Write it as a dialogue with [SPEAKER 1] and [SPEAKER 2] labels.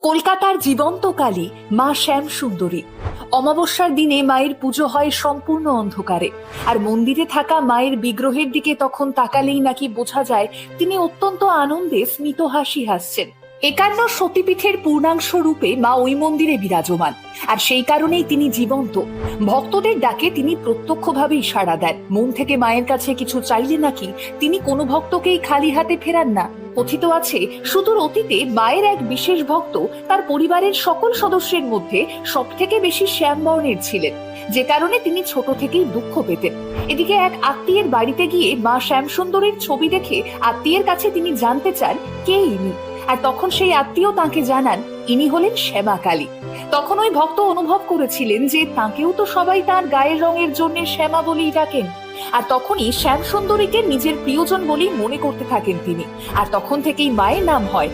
[SPEAKER 1] কলকাতার জীবন্ত কালী মা শ্যাম সুন্দরী। অমাবস্যার দিনে মায়ের পুজো হয় সম্পূর্ণ অন্ধকারে, আর মন্দিরে থাকা মায়ের বিগ্রহের দিকে তখন তাকালেই নাকি বোঝা যায় তিনি অত্যন্ত আনন্দে স্মিত হাসি হাসছেন। 51 সতীপীঠের পূর্ণাংশ রূপে মা ওই মন্দিরে বিরাজমান, আর সেই কারণেই তিনি জীবন্ত। ভক্তদের ডাকে তিনি প্রত্যক্ষভাবেই সাড়া দেন। মন থেকে মায়ের কাছে কিছু চাইলে নাকি তিনি কোনো ভক্তকেই খালি হাতে ফেরান না। কথিত আছে, সুদূর অতীতে মায়ের এক বিশেষ ভক্ত তার পরিবারের সকল সদস্যের মধ্যে সব থেকে বেশি শ্যামবর্ণের ছিলেন, যে কারণে তিনি ছোট থেকেই দুঃখ পেতেন। এদিকে এক আত্মীয়ের বাড়িতে গিয়ে মা শ্যামসুন্দরীর ছবি দেখে আত্মীয়ের কাছে তিনি জানতে চান কে ইনি, আর তখন সেই আত্মীয় তাকে জানান ইনি হলেন শ্যামা কালী। তখন ওই ভক্ত অনুভব করেছিলেন যে তাকেও তো সবাই তার গায়ের রঙের জন্য শ্যামা বলেই ডাকেন, আর তখনই শ্যাম সুন্দরীকে নিজের প্রিয়জন বলেই মনে করতে থাকেন তিনি। আর তখন থেকেই মায়ের নাম হয়